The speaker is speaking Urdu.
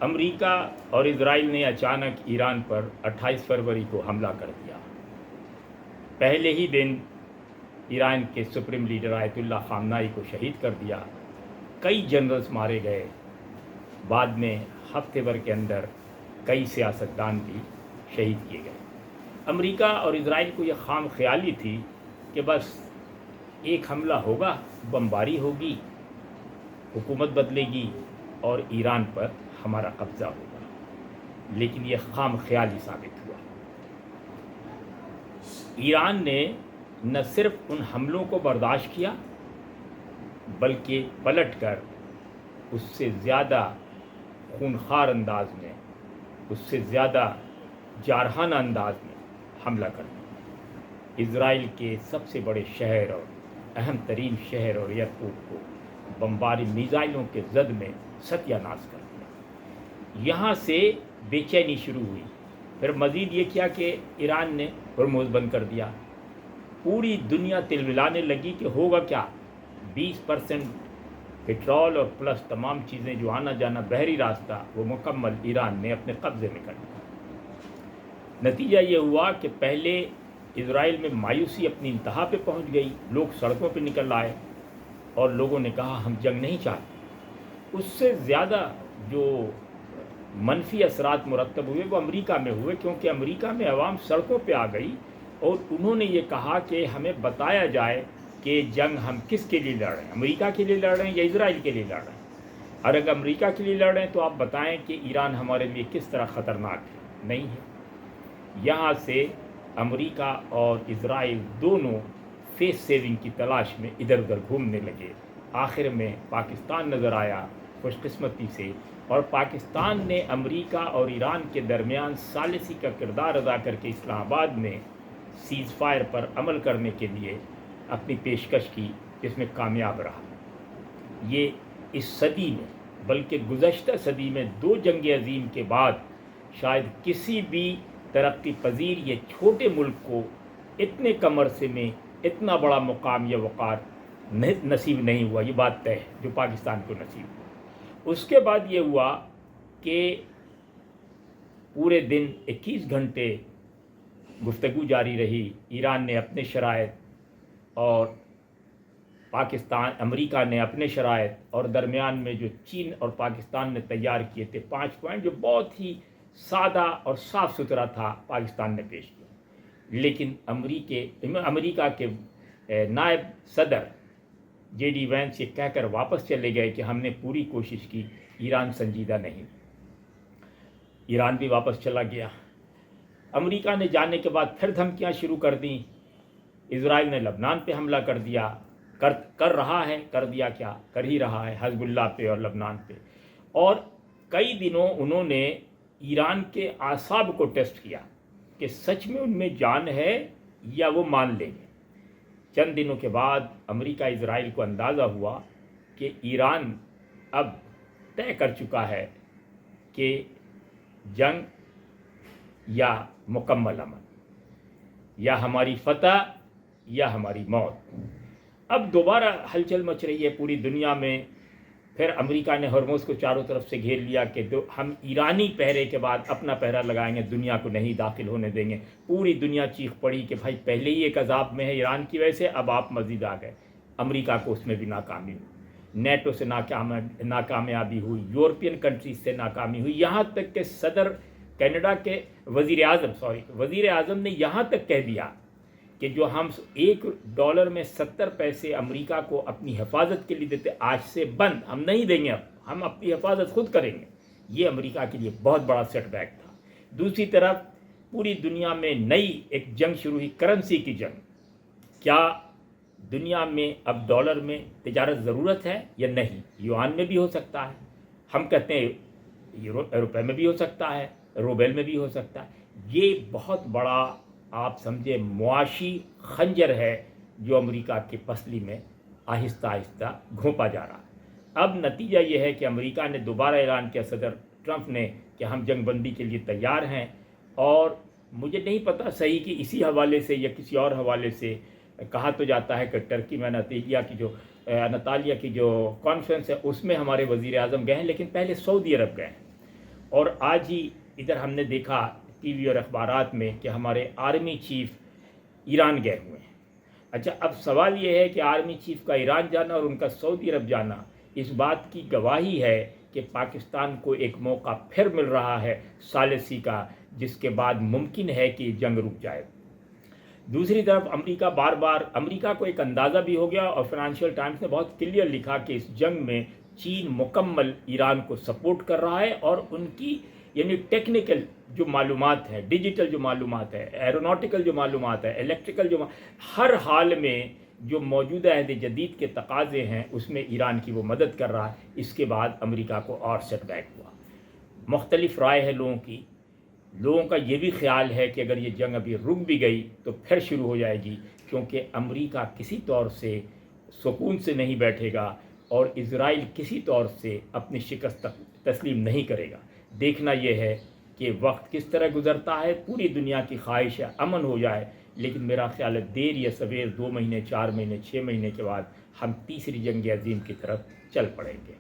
امریکہ اور اسرائیل نے اچانک ایران پر 28 فروری کو حملہ کر دیا۔ پہلے ہی دن ایران کے سپریم لیڈر آیت اللہ خامنائی کو شہید کر دیا، کئی جنرلز مارے گئے، بعد میں ہفتے بھر کے اندر کئی سیاستدان بھی شہید کیے گئے۔ امریکہ اور اسرائیل کو یہ خام خیالی تھی کہ بس ایک حملہ ہوگا، بمباری ہوگی، حکومت بدلے گی اور ایران پر ہمارا قبضہ ہوگا، لیکن یہ خام خیالی ثابت ہوا۔ ایران نے نہ صرف ان حملوں کو برداشت کیا بلکہ پلٹ کر اس سے زیادہ خونخوار انداز میں، اس سے زیادہ جارحانہ انداز میں حملہ کر دیا۔ اسرائیل کے سب سے بڑے شہر اور اہم ترین شہر اور ایئرپورٹ کو بمباری میزائلوں کے زد میں ستیہ ناش کر دیا۔ یہاں سے بے چینی شروع ہوئی، پھر مزید یہ کیا کہ ایران نے ہرمز بند کر دیا۔ پوری دنیا تلملانے لگی کہ ہوگا کیا، 20% پٹرول اور پلس تمام چیزیں جو آنا جانا بحری راستہ وہ مکمل ایران نے اپنے قبضے میں کر لیا۔ نتیجہ یہ ہوا کہ پہلے اسرائیل میں مایوسی اپنی انتہا پہ پہنچ گئی، لوگ سڑکوں پہ نکل آئے اور لوگوں نے کہا ہم جنگ نہیں چاہتے۔ اس سے زیادہ جو منفی اثرات مرتب ہوئے وہ امریکہ میں ہوئے، کیونکہ امریکہ میں عوام سڑکوں پہ آ گئی اور انہوں نے یہ کہا کہ ہمیں بتایا جائے کہ جنگ ہم کس کے لیے لڑ رہے ہیں، امریکہ کے لیے لڑ رہے ہیں یا اسرائیل کے لیے لڑ رہے ہیں، اور اگر امریکہ کے لیے لڑ رہے ہیں تو آپ بتائیں کہ ایران ہمارے لیے کس طرح خطرناک ہے، نہیں ہے۔ یہاں سے امریکہ اور اسرائیل دونوں فیس سیونگ کی تلاش میں ادھر ادھر گھومنے لگے۔ آخر میں پاکستان نظر آیا خوش قسمتی سے، اور پاکستان نے امریکہ اور ایران کے درمیان ثالثی کا کردار ادا کر کے اسلام آباد میں سیز فائر پر عمل کرنے کے لیے اپنی پیشکش کی، جس میں کامیاب رہا۔ یہ اس صدی میں بلکہ گزشتہ صدی میں 2 جنگ عظیم کے بعد شاید کسی بھی ترقی پذیر یہ چھوٹے ملک کو اتنے کم عرصے میں اتنا بڑا مقام یا وقار نصیب نہیں ہوا۔ یہ بات طے ہے جو پاکستان کو نصیب ہوا۔ اس کے بعد یہ ہوا کہ پورے دن 21 گھنٹے گفتگو جاری رہی۔ ایران نے اپنے شرائط اور امریکہ نے اپنے شرائط، اور درمیان میں جو چین اور پاکستان نے تیار کیے تھے 5 پوائنٹ جو بہت ہی سادہ اور صاف ستھرا تھا، پاکستان نے پیش کیا۔ لیکن امریکہ کے نائب صدر جے ڈی وینس یہ کہہ کر واپس چلے گئے کہ ہم نے پوری کوشش کی، ایران سنجیدہ نہیں۔ ایران بھی واپس چلا گیا۔ امریکہ نے جانے کے بعد پھر دھمکیاں شروع کر دیں۔ اسرائیل نے لبنان پہ حملہ کر دیا، کر رہا ہے، کر دیا کیا، کر ہی رہا ہے، حزب اللہ پہ اور لبنان پہ۔ اور کئی دنوں انہوں نے ایران کے اعصاب کو ٹیسٹ کیا کہ سچ میں ان میں جان ہے یا وہ مان لیں گے۔ چند دنوں کے بعد امریکہ اسرائیل کو اندازہ ہوا کہ ایران اب طے کر چکا ہے کہ جنگ یا مکمل امن، یا ہماری فتح یا ہماری موت۔ اب دوبارہ ہلچل مچ رہی ہے پوری دنیا میں۔ پھر امریکہ نے ہرمز کو چاروں طرف سے گھیر لیا کہ ہم ایرانی پہرے کے بعد اپنا پہرا لگائیں گے، دنیا کو نہیں داخل ہونے دیں گے۔ پوری دنیا چیخ پڑی کہ بھائی پہلے ہی ایک عذاب میں ہے ایران کی وجہ سے، اب آپ مزید آ گئے۔ امریکہ کو اس میں بھی ناکامی ہوئی، نیٹو سے ناکامیابی ہوئی، یورپین کنٹریز سے ناکامی ہوئی، یہاں تک کہ صدر کینیڈا کے وزیر اعظم نے یہاں تک کہہ دیا کہ جو ہم $1 میں 70 پیسے امریکہ کو اپنی حفاظت کے لیے دیتے، آج سے بند، ہم نہیں دیں گے، اب ہم اپنی حفاظت خود کریں گے۔ یہ امریکہ کے لیے بہت بڑا سیٹ بیک تھا۔ دوسری طرف پوری دنیا میں نئی ایک جنگ شروع ہوئی، کرنسی کی جنگ۔ کیا دنیا میں اب ڈالر میں تجارت ضرورت ہے یا نہیں؟ یوان میں بھی ہو سکتا ہے، ہم کہتے ہیں روپے میں بھی ہو سکتا ہے، روبیل میں بھی ہو سکتا ہے۔ یہ بہت بڑا آپ سمجھے معاشی خنجر ہے جو امریکہ کی پسلی میں آہستہ آہستہ گھونپا جا رہا ہے۔ اب نتیجہ یہ ہے کہ امریکہ نے دوبارہ اعلان کیا، صدر ٹرمپ نے، کہ ہم جنگ بندی کے لیے تیار ہیں۔ اور مجھے نہیں پتہ صحیح کہ اسی حوالے سے یا کسی اور حوالے سے کہا تو جاتا ہے کہ ٹرکی میں انطالیہ کی جو کانفرنس ہے اس میں ہمارے وزیر اعظم گئے ہیں، لیکن پہلے سعودی عرب گئے ہیں۔ اور آج ہی ادھر ہم نے دیکھا ٹی وی اور اخبارات میں کہ ہمارے آرمی چیف ایران گئے ہوئے ہیں۔ اچھا، اب سوال یہ ہے کہ آرمی چیف کا ایران جانا اور ان کا سعودی عرب جانا اس بات کی گواہی ہے کہ پاکستان کو ایک موقع پھر مل رہا ہے ثالثی کا، جس کے بعد ممکن ہے کہ جنگ رک جائے۔ دوسری طرف امریکہ کو ایک اندازہ بھی ہو گیا، اور فائنینشیل ٹائمز نے بہت کلیئر لکھا کہ اس جنگ میں چین مکمل ایران کو سپورٹ کر رہا ہے، اور ان کی یعنی ٹیکنیکل جو معلومات ہے، ڈیجیٹل جو معلومات ہے، ایروناٹیکل جو معلومات ہے، الیکٹریکل ہر حال میں جو موجودہ عہد جدید کے تقاضے ہیں اس میں ایران کی وہ مدد کر رہا ہے۔ اس کے بعد امریکہ کو اور سیٹ بیک ہوا۔ مختلف رائے ہے لوگوں کا یہ بھی خیال ہے کہ اگر یہ جنگ ابھی رک بھی گئی تو پھر شروع ہو جائے گی، کیونکہ امریکہ کسی طور سے سکون سے نہیں بیٹھے گا اور اسرائیل کسی طور سے اپنی شکست تسلیم نہیں کرے گا۔ دیکھنا یہ ہے کہ وقت کس طرح گزرتا ہے۔ پوری دنیا کی خواہش ہے امن ہو جائے، لیکن میرا خیال ہے دیر یا سویر 2 مہینے، 4 مہینے، 6 مہینے کے بعد ہم تیسری جنگ عظیم کی طرف چل پڑیں گے۔